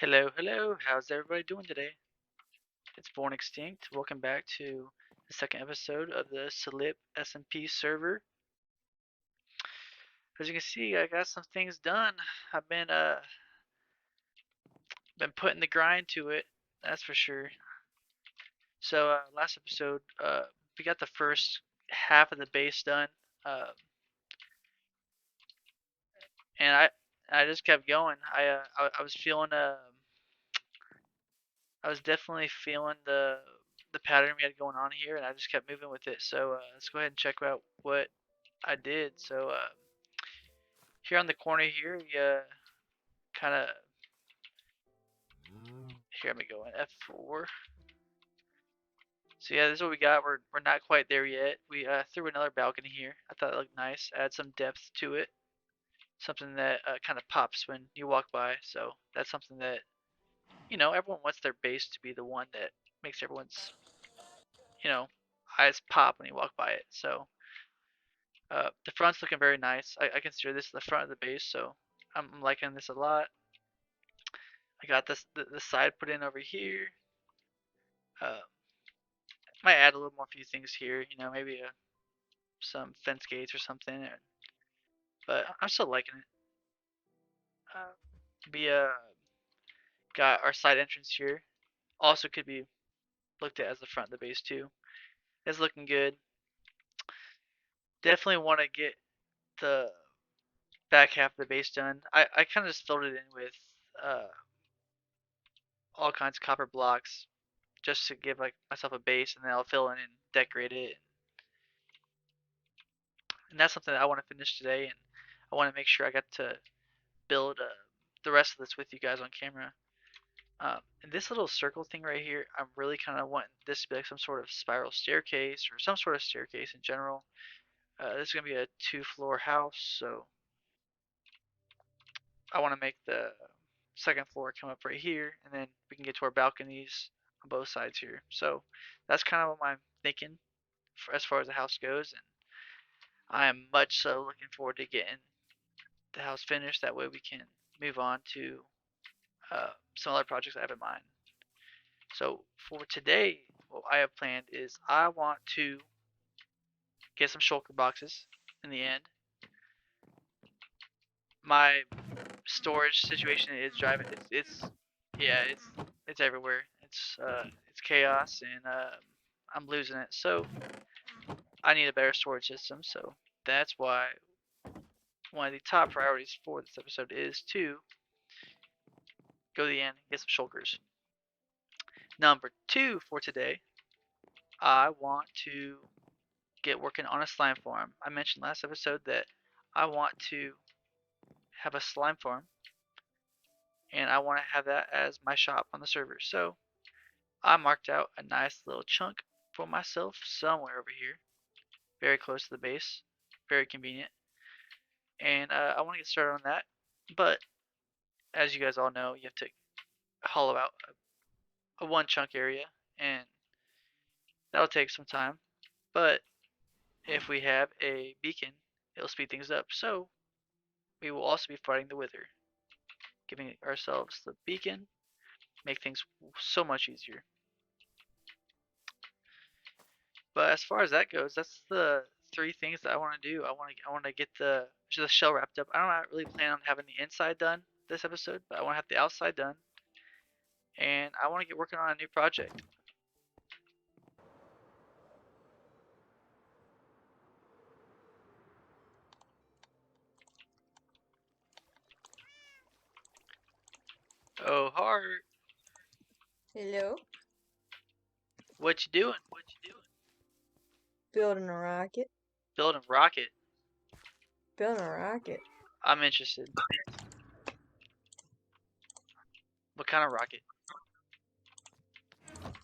Hello, hello. How's everybody doing today? It's Born Extinct. Welcome back to the second episode of the Silip SMP server. As you can see, I got some things done. I've been putting the grind to it. That's for sure. So last episode, we got the first half of the base done, uh, and I just kept going. I was feeling I was definitely feeling the pattern we had going on here, and I just kept moving with it. So let's go ahead and check out what I did. So here on the corner here, you kind of here. Let me go in F4. So yeah, this is what we got. We're not quite there yet. We threw another balcony here. I thought it looked nice. Add some depth to it. Something that kind of pops when you walk by. So that's something that everyone wants their base to be the one that makes everyone's you know eyes pop when you walk by it. So the front's looking very nice. I consider this the front of the base, so I'm liking this a lot. I got the side put in over here. Uh, might add a little more few things here, maybe some fence gates or something. But I'm still liking it. Uh, we got our side entrance here. Also could be looked at as the front of the base too. It's looking good. Definitely want to get the back half of the base done. I kind of just filled it in with uh, all kinds of copper blocks just to give like myself a base, and then I'll fill in and decorate it. And that's something that I want to finish today, and I want to make sure I get to build the rest of this with you guys on camera. And this little circle thing right here, I'm really kind of wanting this to be like some sort of spiral staircase or some sort of staircase in general. This is gonna be a two-floor house, so I want to make the second floor come up right here, and then we can get to our balconies on both sides here. So that's kind of what I'm thinking as far as the house goes, and I am much so looking forward to getting the house finished. That way we can move on to some other projects I have in mind. So for today, what I have planned is I want to get some shulker boxes in the end. My storage situation is driving. It's yeah, it's everywhere. It's chaos, and I'm losing it. So I need a better storage system. So that's why one of the top priorities for this episode is to go to the end and get some shulkers. Number two for today, I want to get working on a slime farm. I mentioned last episode that I want to have a slime farm, and I want to have that as my shop on the server. So I marked out a nice little chunk for myself somewhere over here, very close to the base, very convenient, and I want to get started on that. But as you guys all know, you have to hollow out a one chunk area, and that'll take some time. But if we have a beacon, it'll speed things up. So we will also be fighting the Wither, giving ourselves the beacon, make things so much easier. But as far as that goes, that's the three things that I want to do. I want to get the shell wrapped up. I don't really plan on having the inside done this episode, but I want to have the outside done, and I want to get working on a new project. Oh, Heart, Hello. what you doing? Building a rocket. Building a rocket. Building a rocket. I'm interested. What kind of rocket?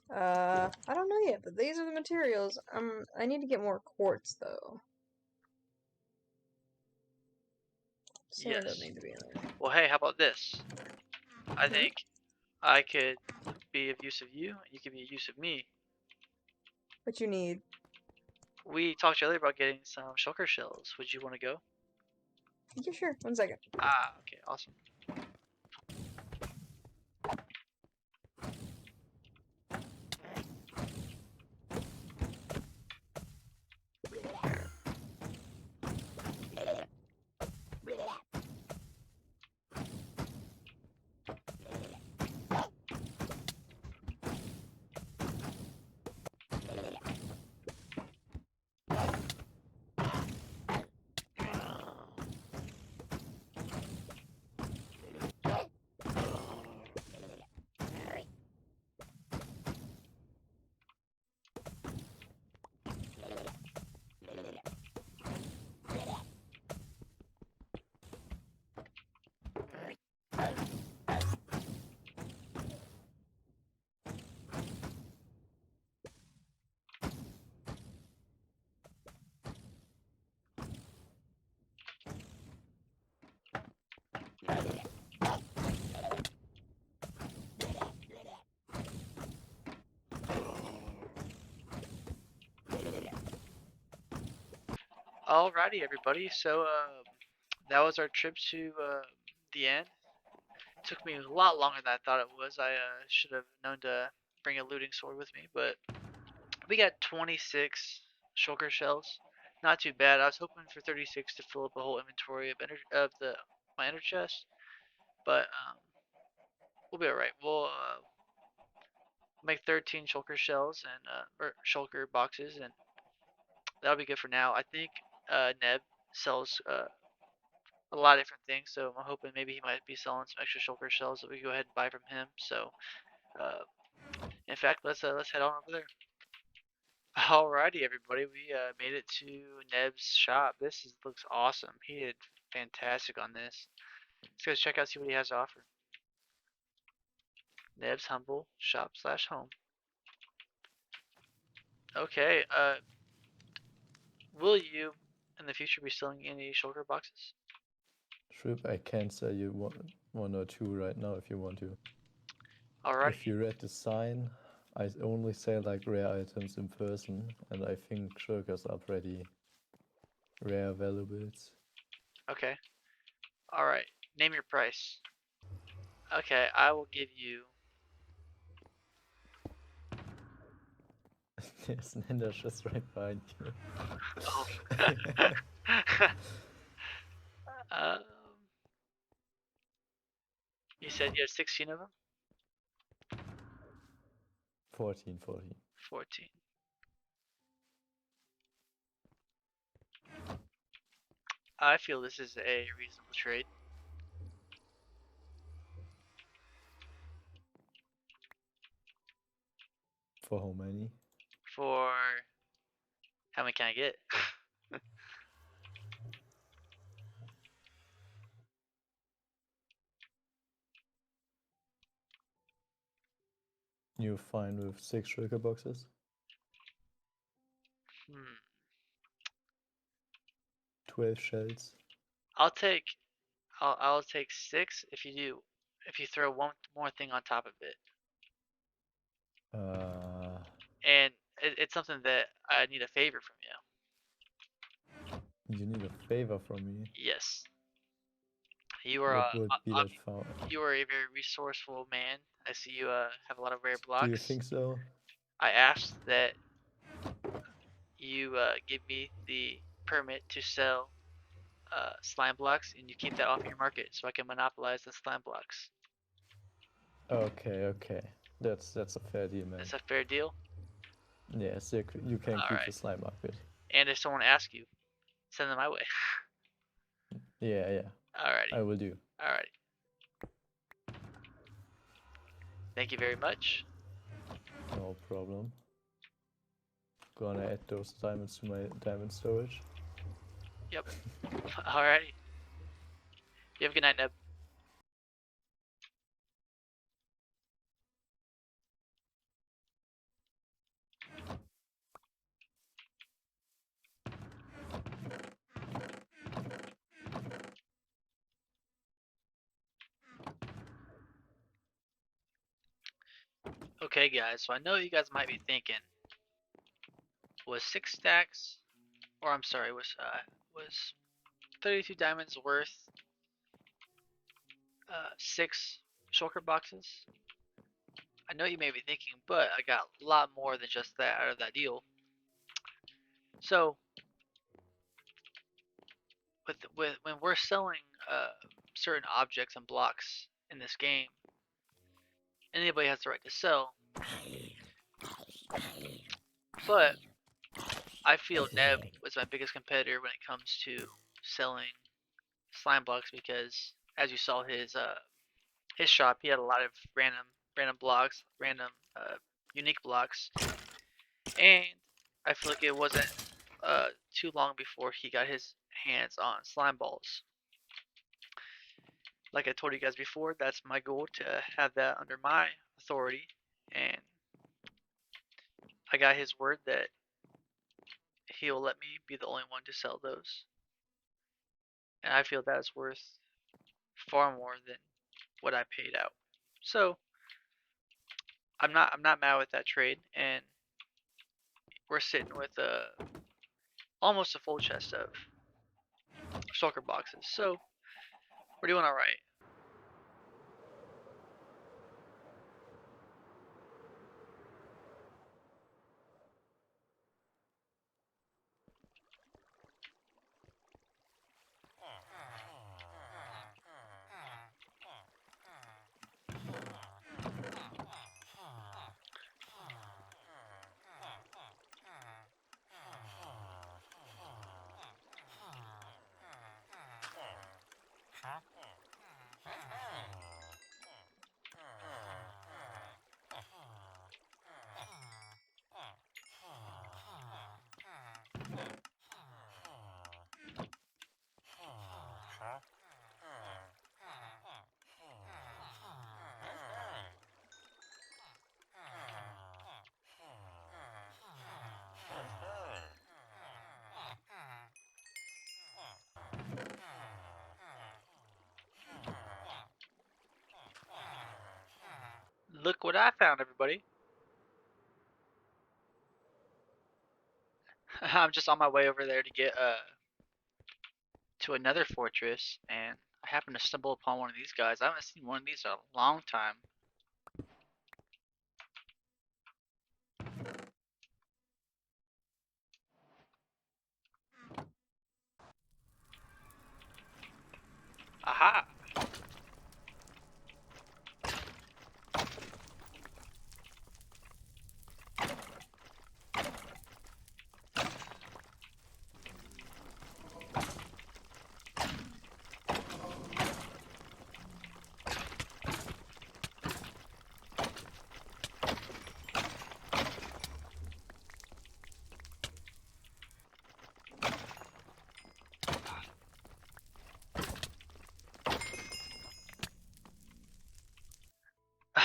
I don't know yet, but these are the materials. I need to get more quartz though. Some of them Yes. need to be in there. Well, hey, how about this? I Hmm? think I could be of use of you, and you could be of use of me. What you need? We talked earlier about getting some shulker shells. Would you want to go? Yeah, sure. 1 second. Ah, okay, awesome. Alrighty, everybody. So that was our trip to the end. Took me a lot longer than I thought it was. I should have known to bring a looting sword with me, but we got 26 shulker shells. Not too bad. I was hoping for 36 to fill up a whole inventory of my ender chest, but we'll be alright. We'll make 13 shulker shells and or shulker boxes, and that'll be good for now. I think Neb sells a lot of different things, so I'm hoping maybe he might be selling some extra shulker shells that we go ahead and buy from him. So, uh, in fact, let's head on over there. Alrighty, everybody, we made it to Neb's shop. Looks awesome. He did fantastic on this. Let's go check out, see what he has to offer. Neb's humble shop slash home. Okay, will you in the future be selling any shulker boxes? Trip, I can sell you one or two right now if you want to. Alrighty. If you read the sign, I only sell like rare items in person, and I think shulkers are pretty rare valuables. Okay. Alright. Name your price. Okay, I will give you. There's an ender just right behind you. Oh. um, you said you had 16 of them? 14. 14. I feel this is a reasonable trade. For how many? For how many can I get? You fine with 6 shulker boxes? Hmm. 12 shells? I'll take I'll take 6 if you throw one more thing on top of it. Uh, And it's something that I need a favor from you. you need a favor from me. Yes. You are What would be that favor? you are a very resourceful man. I see you have a lot of rare blocks. Do you think so? I asked that you give me the permit to sell slime blocks, and you keep that off your market so I can monopolize the slime blocks. Okay. That's a fair deal, man. That's a fair deal. Yes, you can keep the slime market. And if someone asks you, send them my way. Yeah. Alrighty. I will do. Alrighty. Thank you very much. No problem. Gonna add those diamonds to my diamond storage. Yep. Alrighty. You have a good night, Neb. Okay, guys, so I know you guys might be thinking, was 6 stacks, or I'm sorry, was 32 diamonds worth 6 shulker boxes? I know you may be thinking, but I got a lot more than just that out of that deal. So, when we're selling certain objects and blocks in this game, anybody has the right to sell. But I feel Neb was my biggest competitor when it comes to selling slime blocks because, as you saw his shop, he had a lot of random blocks, random unique blocks, and I feel like it wasn't too long before he got his hands on slime balls. Like I told you guys before, that's my goal, to have that under my authority, and I got his word that he'll let me be the only one to sell those, and I feel that's worth far more than what I paid out. So I'm not mad with that trade, and we're sitting with almost a full chest of shulker boxes. So we're doing all right. Look what I found, everybody. I'm just on my way over there to get to another fortress, and I happened to stumble upon one of these guys. I haven't seen one of these in a long time. Aha!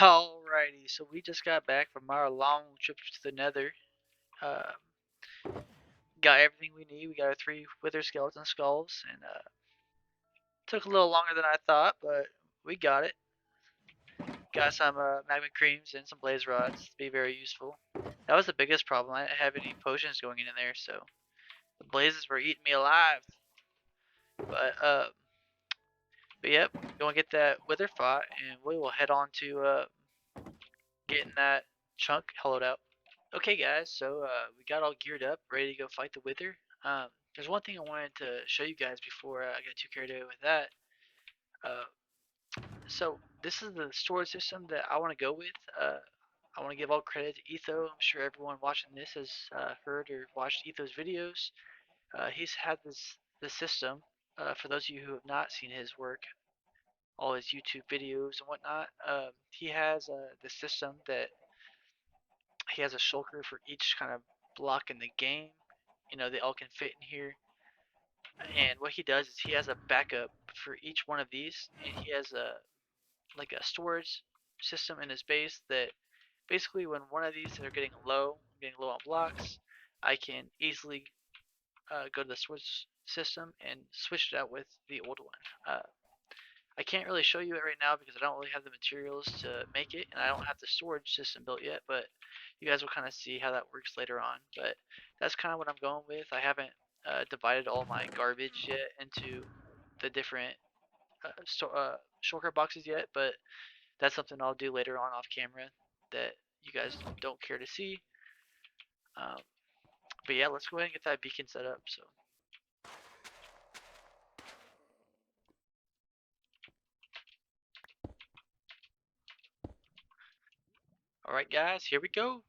Alrighty, so we just got back from our long trip to the Nether. Uh, got everything we need. We got our 3 wither skeleton skulls, and took a little longer than I thought, but we got it. Got some magma creams and some blaze rods to be very useful. That was the biggest problem. I didn't have any potions going in there, so the blazes were eating me alive. But yep, gonna get that wither fought, and we will head on to getting that chunk hollowed out. Okay, guys, so we got all geared up, ready to go fight the wither. There's one thing I wanted to show you guys before I get too carried away with that. Uh, so this is the storage system that I want to go with. I want to give all credit to Etho. I'm sure everyone watching this has heard or watched Etho's videos. He's had this system. For those of you who have not seen his work, all his YouTube videos and whatnot, he has the system that he has a shulker for each kind of block in the game. You know, they all can fit in here. And what he does is he has a backup for each one of these, and he has a like a storage system in his base that basically when one of these are getting low on blocks, I can easily go to the switch system and switch it out with the old one. I can't really show you it right now because I don't really have the materials to make it, and I don't have the storage system built yet, but you guys will kind of see how that works later on. But that's kind of what I'm going with. I haven't divided all my garbage yet into the different shulker boxes yet, but that's something I'll do later on off camera that you guys don't care to see. Um, but yeah, let's go ahead and get that beacon set up. So. Alright guys, here we go.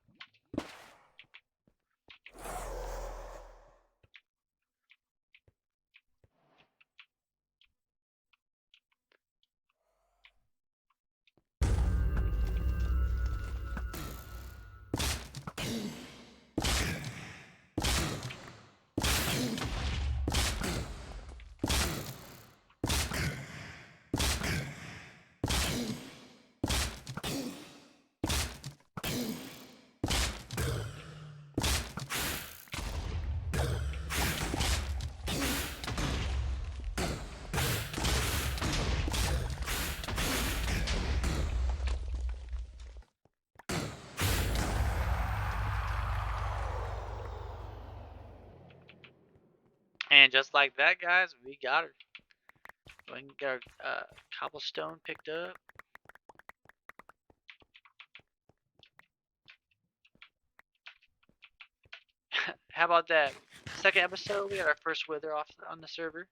And just like that, guys, we got her. Go ahead and get our cobblestone picked up. How about that? Second episode, we got our first wither off on the server.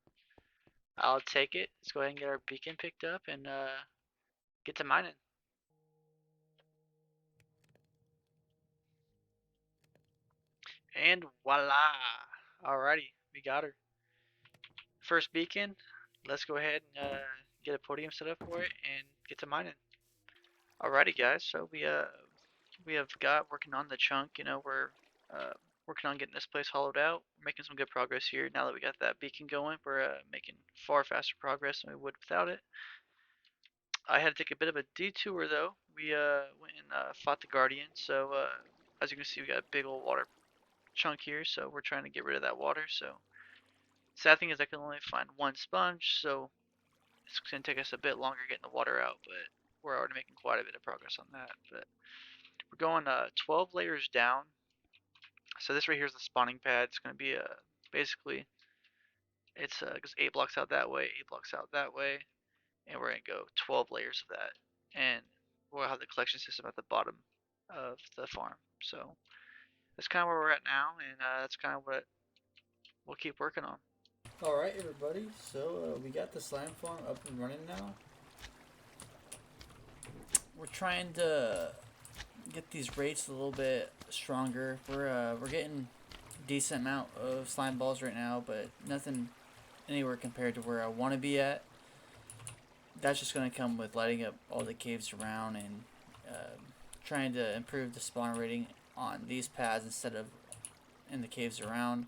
I'll take it. Let's go ahead and get our beacon picked up and get to mining. And voila! Alrighty, we got her. First beacon. Let's go ahead and get a podium set up for it and get to mining. Alrighty, guys. So we have got working on the chunk. You know, we're working on getting this place hollowed out. We're making some good progress here. Now that we got that beacon going, we're making far faster progress than we would without it. I had to take a bit of a detour though. We went and fought the Guardian. So as you can see, we got a big old water chunk here. So we're trying to get rid of that water. So sad thing is I can only find one sponge. So it's gonna take us a bit longer getting the water out, but we're already making quite a bit of progress on that. But we're going 12 layers down. So this right here is the spawning pad. It's gonna be basically it's goes 8 blocks out that way, 8 blocks out that way, and we're gonna go 12 layers of that, and we'll have the collection system at the bottom of the farm. So that's kind of where we're at now, and that's kind of what we'll keep working on. Alright, everybody, so we got the slime farm up and running now. We're trying to get these rates a little bit stronger. We're getting a decent amount of slime balls right now, but nothing anywhere compared to where I want to be at. That's just going to come with lighting up all the caves around and trying to improve the spawn rating on these pads instead of in the caves around.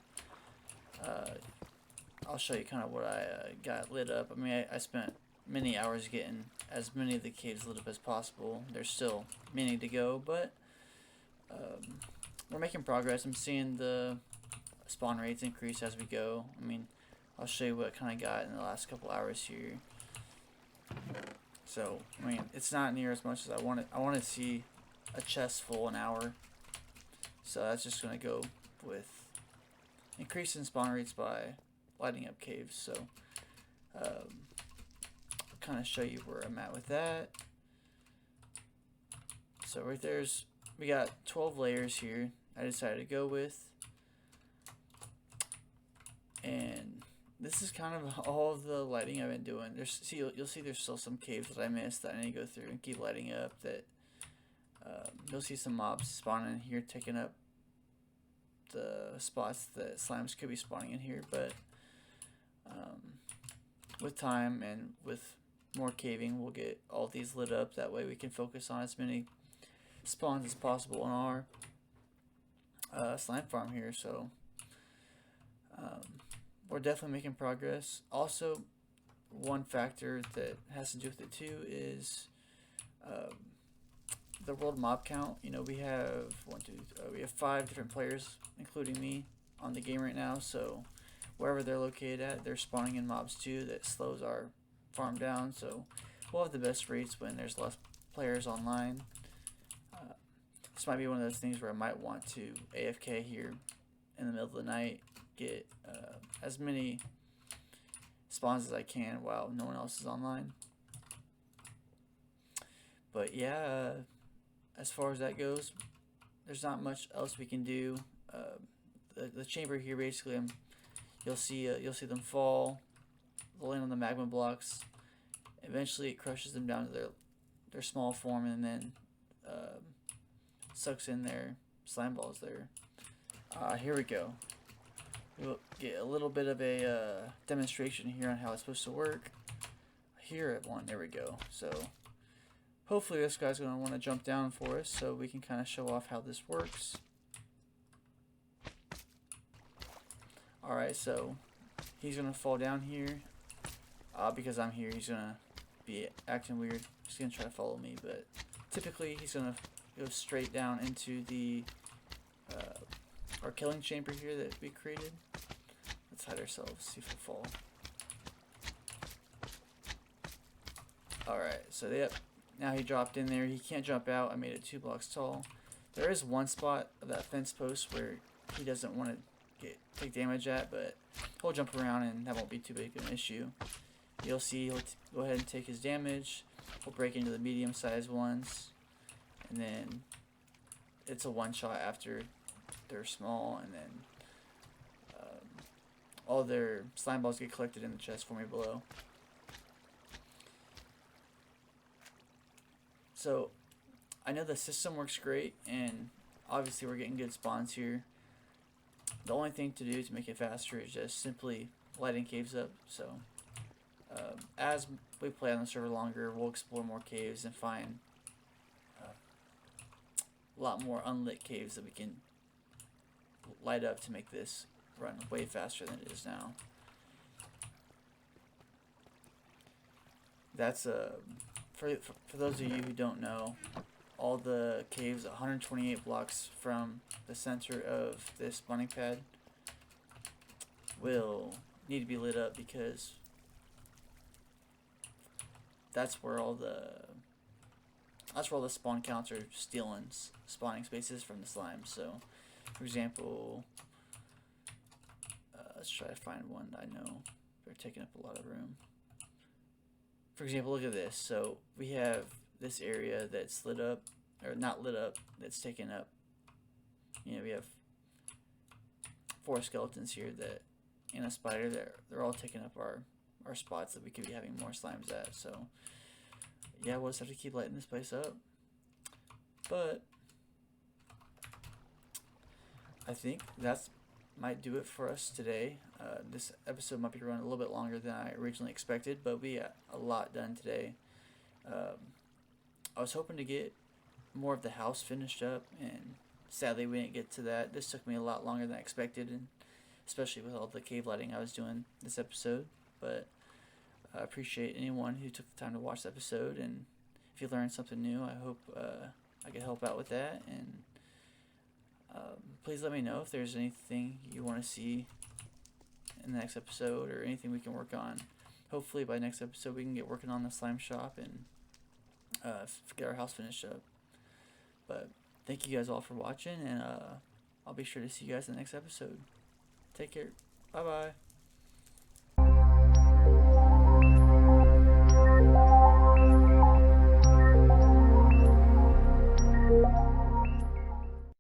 I'll show you kind of what I got lit up. I mean, I spent many hours getting as many of the caves lit up as possible. There's still many to go, but we're making progress. I'm seeing the spawn rates increase as we go. I mean, I'll show you what I kind of got in the last couple hours here. So, I mean, it's not near as much as I wanted. I want to see a chest full an hour. So that's just going to go with increasing spawn rates by lighting up caves. So, kind of show you where I'm at with that. So right there's, we got 12 layers here I decided to go with. And this is kind of all of the lighting I've been doing. You'll see there's still some caves that I missed that I need to go through and keep lighting up. That you'll see some mobs spawning in here, taking up the spots that slimes could be spawning in here. But with time and with more caving, we'll get all these lit up. That way we can focus on as many spawns as possible in our slime farm here. So we're definitely making progress. Also, one factor that has to do with it too is the world mob count. You know, we have we have 5 different players, including me, on the game right now. So wherever they're located at, they're spawning in mobs too. That slows our farm down. So we'll have the best rates when there's less players online. This might be one of those things where I might want to AFK here in the middle of the night, get as many spawns as I can while no one else is online. But yeah, as far as that goes, there's not much else we can do. The chamber here, basically, you'll see them fall. They'll land on the magma blocks. Eventually, it crushes them down to their small form, and then sucks in their slime balls there. Here we go. We'll get a little bit of a demonstration here on how it's supposed to work. Here at one, there we go. So hopefully this guy's going to want to jump down for us so we can kind of show off how this works. Alright, so he's going to fall down here. Because I'm here, he's going to be acting weird. He's going to try to follow me, but typically he's going to go straight down into the our killing chamber here that we created. Let's hide ourselves, see if we'll fall. Alright, so yep, now he dropped in there. He can't jump out. I made it 2 blocks tall. There is one spot of that fence post where he doesn't want to take damage at, but he'll jump around and that won't be too big of an issue. You'll see he'll go ahead and take his damage. We'll break into the medium-sized ones, and then it's a one-shot after they're small, and then all their slime balls get collected in the chest for me below. So I know the system works great, and obviously we're getting good spawns here. The only thing to do to make it faster is just simply lighting caves up. So as we play on the server longer, we'll explore more caves and find a lot more unlit caves that we can light up to make this run way faster than it is now. That's for those of you who don't know, all the caves 128 blocks from the center of this spawning pad will need to be lit up, because that's where all the spawn counts are stealing spawning spaces from the slime. So for example, let's try to find one that I know they're taking up a lot of room. For example, look at this. So we have this area that's lit up, or not lit up, that's taken up. You know, we have 4 skeletons here that, and a spider, they're all taking up our spots that we could be having more slimes at. So yeah, we'll just have to keep lighting this place up. But I think that's might do it for us today. This episode might be running a little bit longer than I originally expected, but we got a lot done today. I was hoping to get more of the house finished up, and sadly we didn't get to that. This took me a lot longer than I expected, and especially with all the cave lighting I was doing this episode. But I appreciate anyone who took the time to watch the episode, and if you learned something new, I hope I could help out with that. And please let me know if there's anything you want to see in the next episode, or anything we can work on. Hopefully by next episode we can get working on the slime shop and get our house finished up. But thank you guys all for watching, and I'll be sure to see you guys in the next episode. Take care. Bye bye.